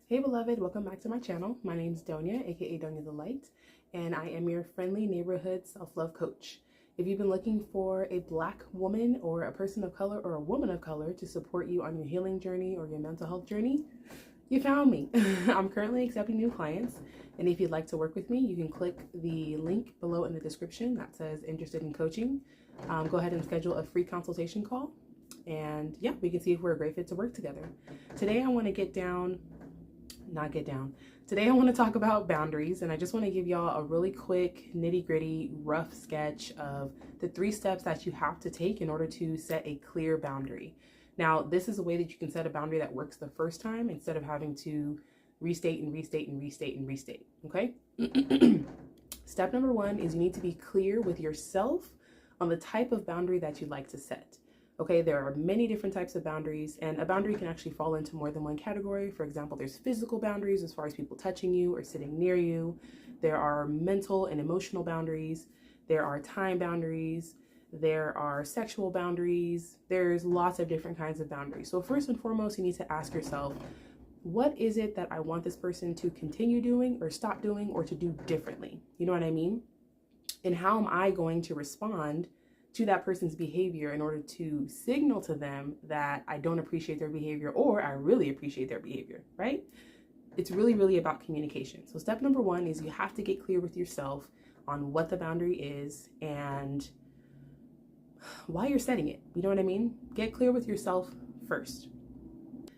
Hey beloved, welcome back to my channel. My name is Doña, aka Doña the Light, and I am your friendly neighborhood self-love coach. If you've been looking for a Black woman or a person of color or a woman of color to support you on your healing journey or your mental health journey, you found me. I'm currently accepting new clients, and if you'd like to work with me, you can click the link below in the description that says interested in coaching. Go ahead and schedule a free consultation call, and yeah, we can see if we're a great fit to work together. Today I want to Today I want to talk about boundaries, and I just want to give y'all a really quick nitty-gritty rough sketch of the 3 steps that you have to take in order to set a clear boundary. Now, this is a way that you can set a boundary that works the first time instead of having to restate and restate and restate and restate, okay? Step number 1 is you need to be clear with yourself on the type of boundary that you'd like to set. Okay, there are many different types of boundaries, and a boundary can actually fall into more than one category. For example, there's physical boundaries as far as people touching you or sitting near you. There are mental and emotional boundaries. There are time boundaries. There are sexual boundaries. There's lots of different kinds of boundaries. So first and foremost, you need to ask yourself, what is it that I want this person to continue doing or stop doing or to do differently? You know what I mean? And how am I going to respond to that person's behavior in order to signal to them that I don't appreciate their behavior or I really appreciate their behavior, right? It's really about communication. So step number 1 is you have to get clear with yourself on what the boundary is and why you're setting it. You know what I mean? Get clear with yourself first.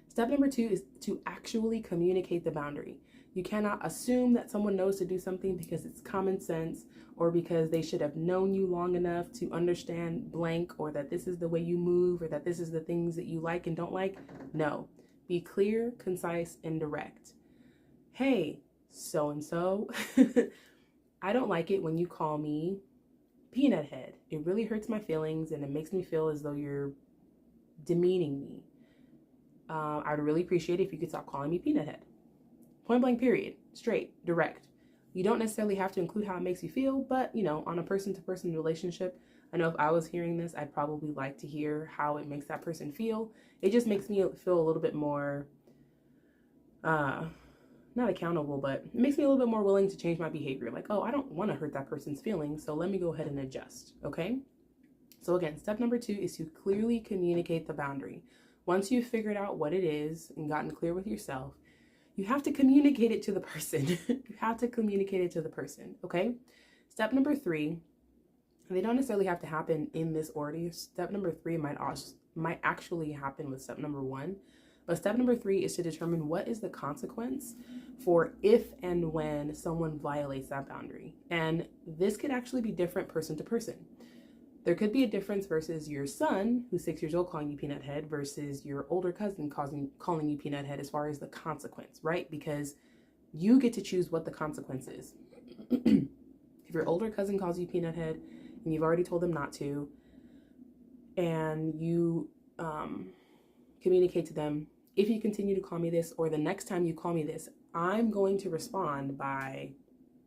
Step number 2 is to actually communicate the boundary. You cannot assume that someone knows to do something because it's common sense or because they should have known you long enough to understand blank, or that this is the way you move, or that this is the things that you like and don't like. No. Be clear, concise, and direct. Hey, so-and-so, I don't like it when you call me peanut head. It really hurts my feelings and it makes me feel as though you're demeaning me. I'd really appreciate it if you could stop calling me peanut head. Point blank, period. Straight, direct. You don't necessarily have to include how it makes you feel, but you know, on a person-to-person relationship, I know if I was hearing this, I'd probably like to hear how it makes that person feel. It just makes me feel a little bit more, not accountable, but it makes me a little bit more willing to change my behavior. Like, oh, I don't want to hurt that person's feelings, so let me go ahead and adjust, okay? So again, step number 2 is to clearly communicate the boundary. Once you've figured out what it is and gotten clear with yourself, you have to communicate it to the person. You have to communicate it to the person, okay? Step number 3, and they don't necessarily have to happen in this order. Step number 3 might actually happen with step number 1. But step number 3 is to determine what is the consequence for if and when someone violates that boundary. And this could actually be different person to person. There could be a difference versus your son, who's 6 years old, calling you peanut head, versus your older cousin calling you peanut head as far as the consequence, right? Because you get to choose what the consequence is. If your older cousin calls you peanut head and you've already told them not to, and you communicate to them, if you continue to call me this, or the next time you call me this, I'm going to respond by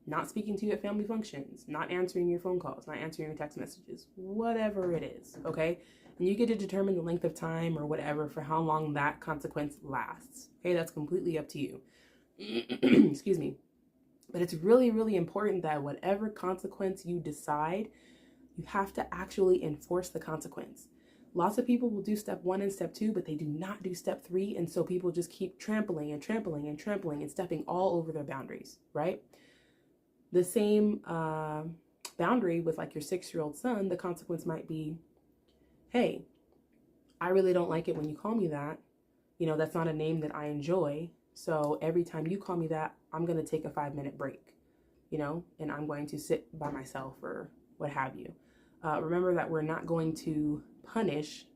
not speaking to you at family functions, not answering your phone calls, not answering your text messages, whatever it is, okay? And you get to determine the length of time or whatever for how long that consequence lasts, okay? That's completely up to you. Excuse me. But it's really important that whatever consequence you decide, you have to actually enforce the consequence. Lots of people will do step 1 and step 2, but they do not do step 3, and so people just keep trampling and trampling and trampling and stepping all over their boundaries, right? The same boundary with like your 6-year-old son, the consequence might be, hey, I really don't like it when you call me that. You know, that's not a name that I enjoy. So every time you call me that, I'm going to take a 5-minute break, you know, and I'm going to sit by myself or what have you. Remember that we're not going to punish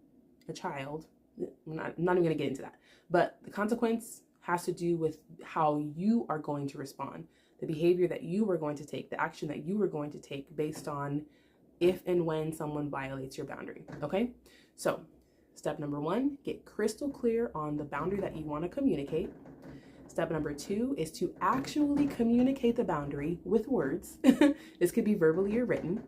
a child. I'm not even going to get into that. But the consequence has to do with how you are going to respond. The behavior that you are going to take, the action that you are going to take based on if and when someone violates your boundary, okay? So step number 1, get crystal clear on the boundary that you want to communicate. Step number 2 is to actually communicate the boundary with words. This could be verbally or written.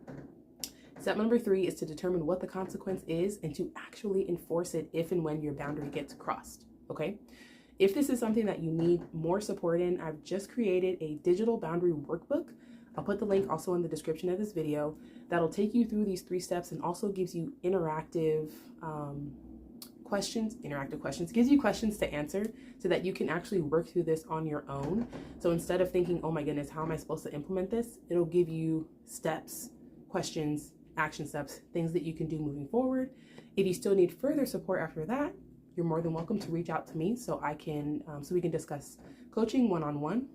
Step number 3 is to determine what the consequence is and to actually enforce it if and when your boundary gets crossed, okay? If this is something that you need more support in, I've just created a digital boundary workbook. I'll put the link also in the description of this video. That'll take you through these 3 steps and also gives you interactive questions, gives you questions to answer so that you can actually work through this on your own. So instead of thinking, oh my goodness, how am I supposed to implement this? It'll give you steps, questions, action steps, things that you can do moving forward. If you still need further support after that, you're more than welcome to reach out to me so I can, so we can discuss coaching one-on-one.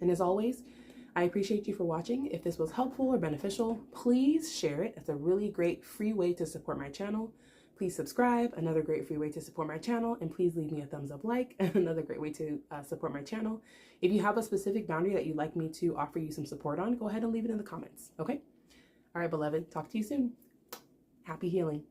And as always, I appreciate you for watching. If this was helpful or beneficial, please share it. It's a really great free way to support my channel. Please subscribe, another great free way to support my channel, and please leave me a thumbs up like, another great way to support my channel. If you have a specific boundary that you'd like me to offer you some support on, go ahead and leave it in the comments, okay? All right, beloved, talk to you soon. Happy healing.